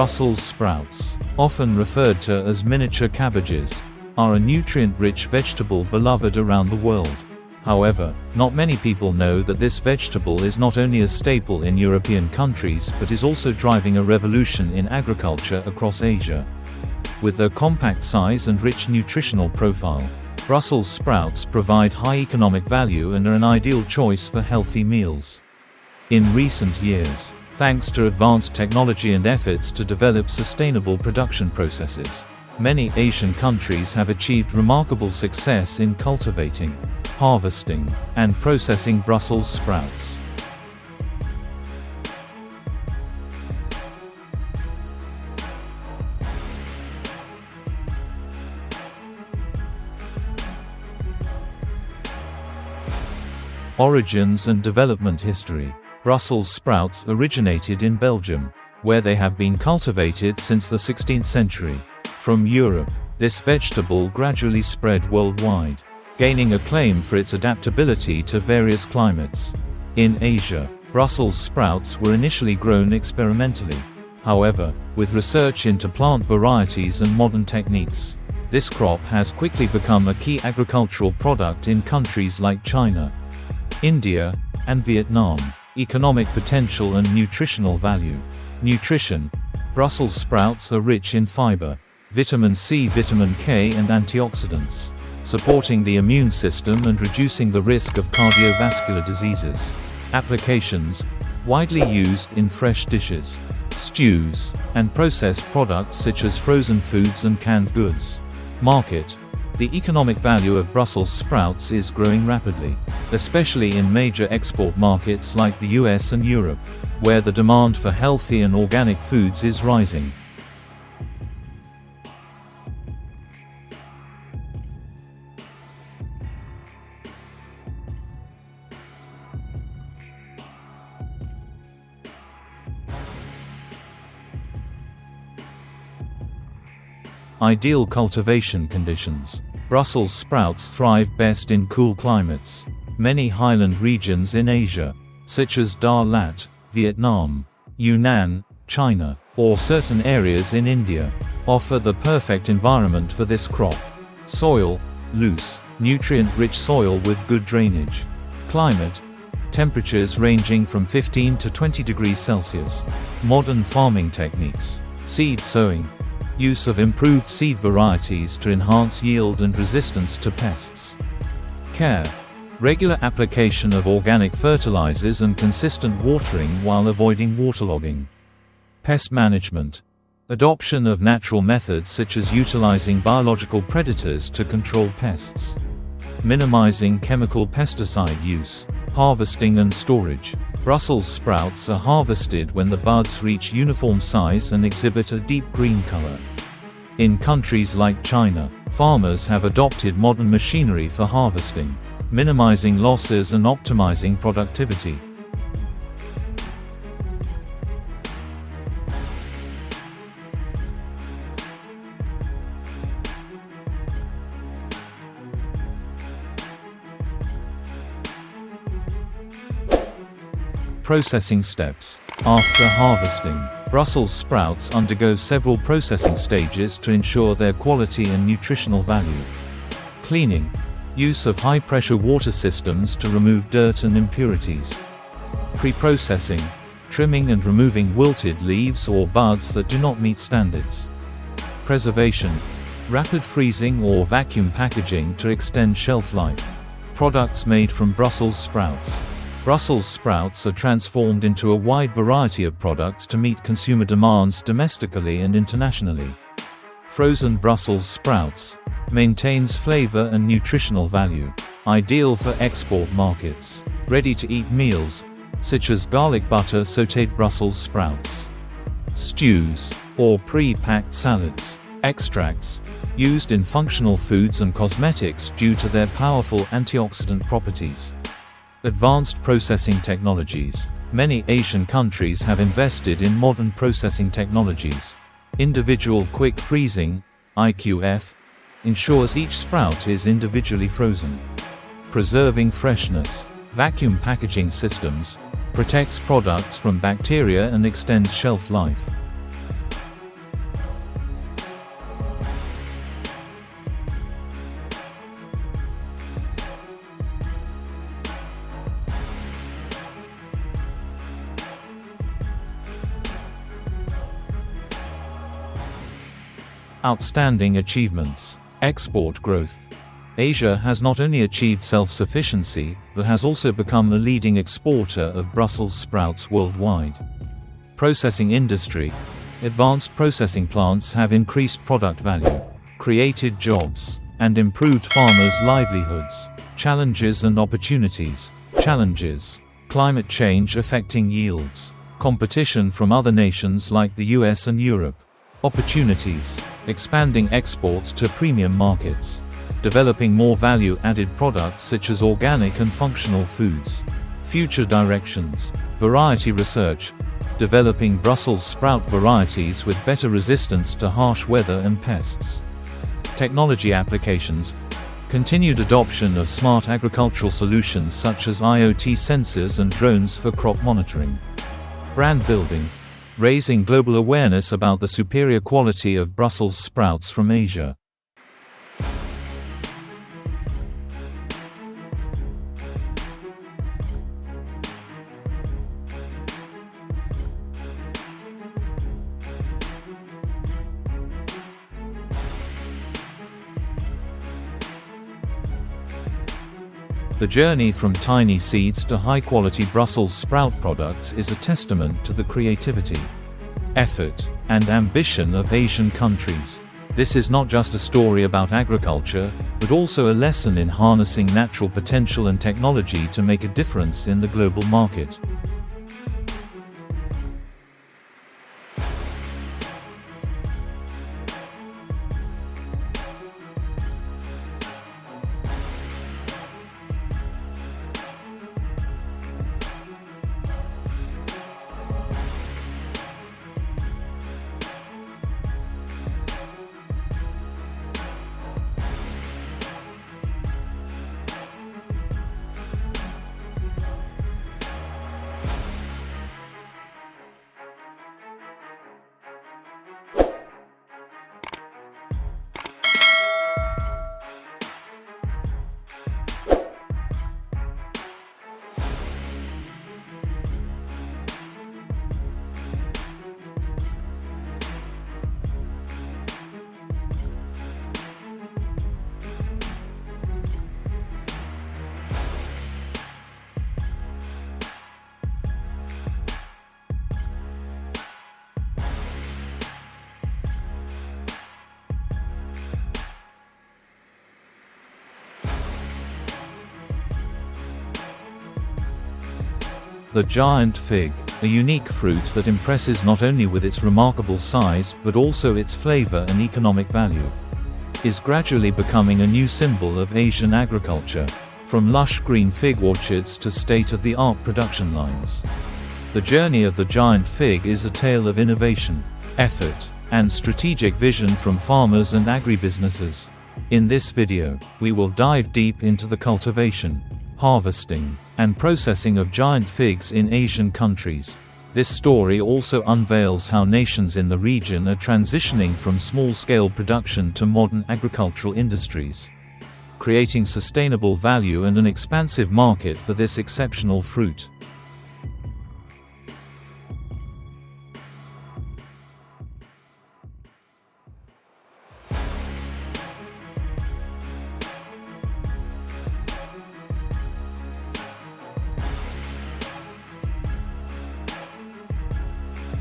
Brussels sprouts, often referred to as miniature cabbages, are a nutrient-rich vegetable beloved around the world. However, not many people know that this vegetable is not only a staple in European countries but is also driving a revolution in agriculture across Asia. With their compact size and rich nutritional profile, Brussels sprouts provide high economic value and are an ideal choice for healthy meals. In recent years, thanks to advanced technology and efforts to develop sustainable production processes, many Asian countries have achieved remarkable success in cultivating, harvesting, and processing Brussels sprouts. Origins and development history. Brussels sprouts originated in Belgium, where they have been cultivated since the 16th century. From Europe, this vegetable gradually spread worldwide, gaining acclaim for its adaptability to various climates. In Asia, Brussels sprouts were initially grown experimentally. However, with research into plant varieties and modern techniques, this crop has quickly become a key agricultural product in countries like China, India, and Vietnam. Economic potential and nutritional value. Nutrition. Brussels sprouts are rich in fiber, vitamin C, vitamin K, and antioxidants, supporting the immune system and reducing the risk of cardiovascular diseases. Applications. Widely used in fresh dishes, stews, and processed products such as frozen foods and canned goods. Market. The economic value of Brussels sprouts is growing rapidly, especially in major export markets like the US and Europe, where the demand for healthy and organic foods is rising. Ideal cultivation conditions. Brussels sprouts thrive best in cool climates. Many highland regions in Asia, such as Dar Lat, Vietnam, Yunnan, China, or certain areas in India, offer the perfect environment for this crop. Soil. Loose, nutrient-rich soil with good drainage. Climate. Temperatures ranging from 15 to 20 degrees Celsius. Modern farming techniques. Seed sowing. Use of improved seed varieties to enhance yield and resistance to pests. Care. Regular application of organic fertilizers and consistent watering while avoiding waterlogging. Pest management. Adoption of natural methods such as utilizing biological predators to control pests. Minimizing chemical pesticide use. Harvesting and storage. Brussels sprouts are harvested when the buds reach uniform size and exhibit a deep green color. In countries like China, farmers have adopted modern machinery for harvesting, minimizing losses and optimizing productivity. Processing steps. After harvesting, Brussels sprouts undergo several processing stages to ensure their quality and nutritional value. Cleaning. Use of high-pressure water systems to remove dirt and impurities. Pre-processing. Trimming and removing wilted leaves or buds that do not meet standards. Preservation. Rapid freezing or vacuum packaging to extend shelf life. Products made from Brussels sprouts. Brussels sprouts are transformed into a wide variety of products to meet consumer demands domestically and internationally. Frozen Brussels sprouts. Maintains flavor and nutritional value. Ideal for export markets. Ready-to-eat meals, such as garlic butter sautéed Brussels sprouts. Stews, or pre-packed salads. Extracts. Used in functional foods and cosmetics due to their powerful antioxidant properties. Advanced processing technologies. Many Asian countries have invested in modern processing technologies. Individual quick freezing, IQF, ensures each sprout is individually frozen. Preserving freshness. Vacuum packaging systems, protects products from bacteria and extends shelf life. Outstanding achievements. Export growth. Asia has not only achieved self-sufficiency, but has also become a leading exporter of Brussels sprouts worldwide. Processing industry. Advanced processing plants have increased product value, created jobs, and improved farmers' livelihoods. Challenges and opportunities. Challenges. Climate change affecting yields. Competition from other nations like the US and Europe. Opportunities. Expanding exports to premium markets. Developing more value-added products such as organic and functional foods. Future directions. Variety research. Developing Brussels sprout varieties with better resistance to harsh weather and pests. Technology applications. Continued adoption of smart agricultural solutions such as IoT sensors and drones for crop monitoring. Brand building. Raising global awareness about the superior quality of Brussels sprouts from Asia. The journey from tiny seeds to high-quality Brussels sprout products is a testament to the creativity, effort, and ambition of Asian countries. This is not just a story about agriculture, but also a lesson in harnessing natural potential and technology to make a difference in the global market. The giant fig, a unique fruit that impresses not only with its remarkable size but also its flavor and economic value, is gradually becoming a new symbol of Asian agriculture, from lush green fig orchards to state-of-the-art production lines. The journey of the giant fig is a tale of innovation, effort, and strategic vision from farmers and agribusinesses. In this video, we will dive deep into the cultivation, harvesting, and processing of giant figs in Asian countries. This story also unveils how nations in the region are transitioning from small-scale production to modern agricultural industries, creating sustainable value and an expansive market for this exceptional fruit.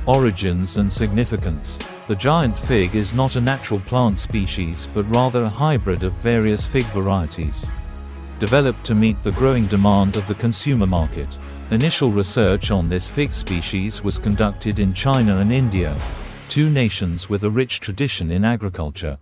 Origins and significance. The giant fig is not a natural plant species but rather a hybrid of various fig varieties, developed to meet the growing demand of the consumer market. Initial research on this fig species was conducted in China and India, two nations with a rich tradition in agriculture.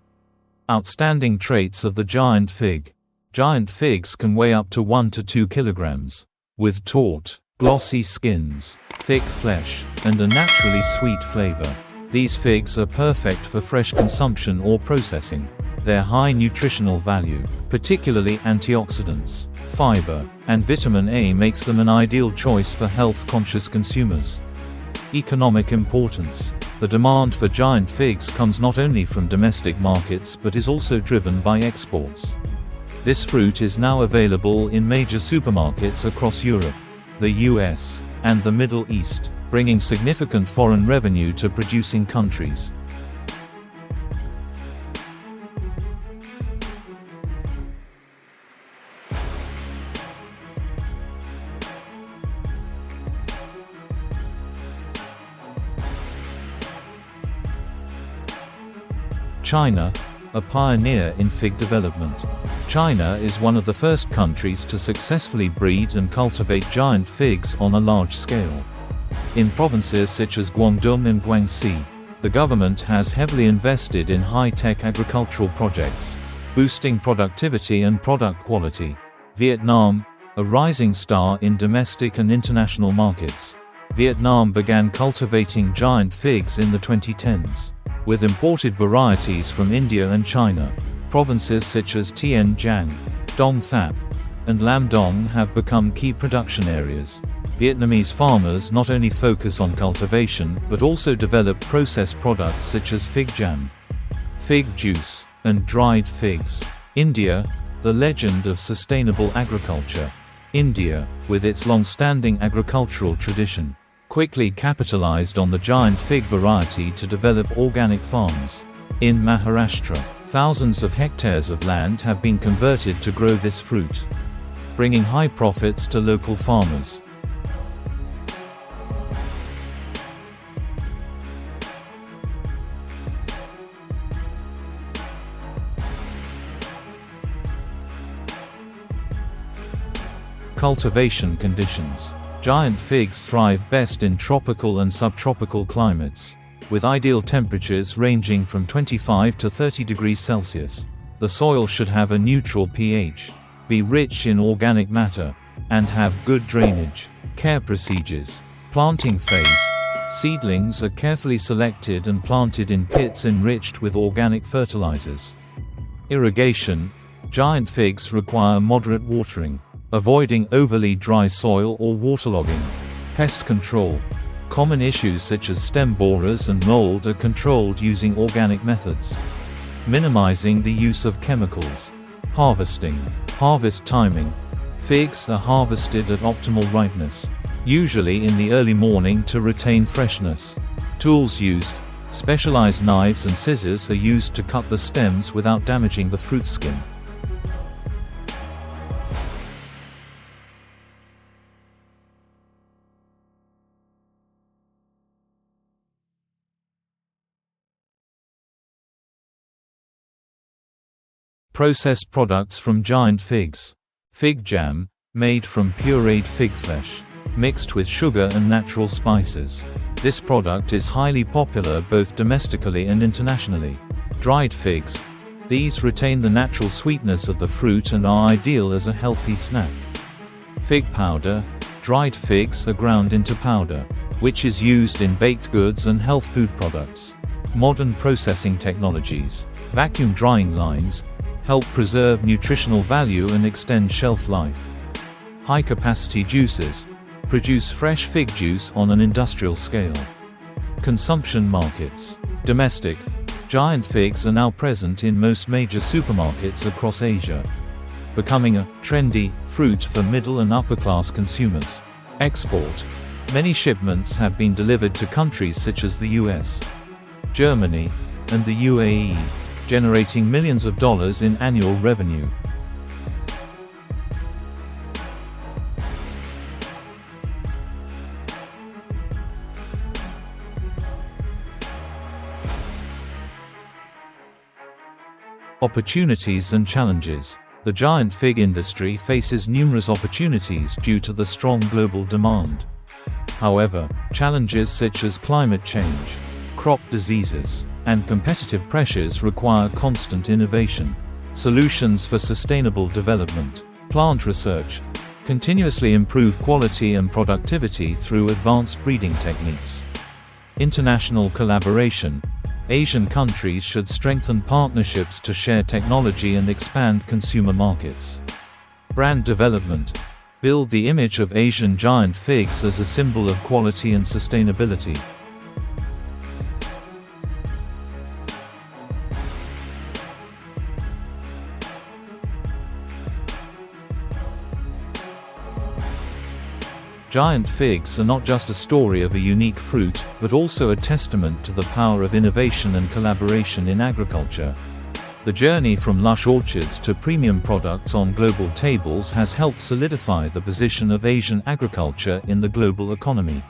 Outstanding traits of the giant fig. Giant figs can weigh up to 1 to 2 kilograms, with taut, glossy skins, thick flesh, and a naturally sweet flavor. These figs are perfect for fresh consumption or processing. Their high nutritional value, particularly antioxidants, fiber, and vitamin A, makes them an ideal choice for health-conscious consumers. Economic importance. The demand for giant figs comes not only from domestic markets but is also driven by exports. This fruit is now available in major supermarkets across Europe, the US, and the Middle East, bringing significant foreign revenue to producing countries. China, a pioneer in fig development. China is one of the first countries to successfully breed and cultivate giant figs on a large scale. In provinces such as Guangdong and Guangxi, the government has heavily invested in high-tech agricultural projects, boosting productivity and product quality. Vietnam, a rising star in domestic and international markets. Vietnam began cultivating giant figs in the 2010s, with imported varieties from India and China. Provinces such as Tien Giang, Dong Thap, and Lam Dong have become key production areas. Vietnamese farmers not only focus on cultivation but also develop processed products such as fig jam, fig juice, and dried figs. India, the legend of sustainable agriculture. India, with its long-standing agricultural tradition, quickly capitalized on the giant fig variety to develop organic farms. In Maharashtra, thousands of hectares of land have been converted to grow this fruit, bringing high profits to local farmers. Cultivation conditions. Giant figs thrive best in tropical and subtropical climates, with ideal temperatures ranging from 25 to 30 degrees Celsius. The soil should have a neutral pH, be rich in organic matter, and have good drainage. Care procedures. Planting phase. Seedlings are carefully selected and planted in pits enriched with organic fertilizers. Irrigation. Giant figs require moderate watering, avoiding overly dry soil or waterlogging. Pest control. Common issues such as stem borers and mold are controlled using organic methods, minimizing the use of chemicals. Harvesting. Harvest timing. Figs are harvested at optimal ripeness, usually in the early morning to retain freshness. Tools used. Specialized knives and scissors are used to cut the stems without damaging the fruit skin. Processed products from giant figs. Fig jam, made from pureed fig flesh, mixed with sugar and natural spices. This product is highly popular both domestically and internationally. Dried figs. These retain the natural sweetness of the fruit and are ideal as a healthy snack. Fig powder. Dried figs are ground into powder, which is used in baked goods and health food products. Modern processing technologies. Vacuum drying lines help preserve nutritional value and extend shelf life. High-capacity juices produce fresh fig juice on an industrial scale. Consumption markets. Domestic. Giant figs are now present in most major supermarkets across Asia, becoming a trendy fruit for middle and upper-class consumers. Export. Many shipments have been delivered to countries such as the US, Germany, and the UAE, generating millions of dollars in annual revenue. Opportunities and challenges. The giant fig industry faces numerous opportunities due to the strong global demand. However, challenges such as climate change, crop diseases, and competitive pressures require constant innovation. Solutions for sustainable development. Plant research. Continuously improve quality and productivity through advanced breeding techniques. International collaboration. Asian countries should strengthen partnerships to share technology and expand consumer markets. Brand development. Build the image of Asian giant figs as a symbol of quality and sustainability. Giant figs are not just a story of a unique fruit, but also a testament to the power of innovation and collaboration in agriculture. The journey from lush orchards to premium products on global tables has helped solidify the position of Asian agriculture in the global economy.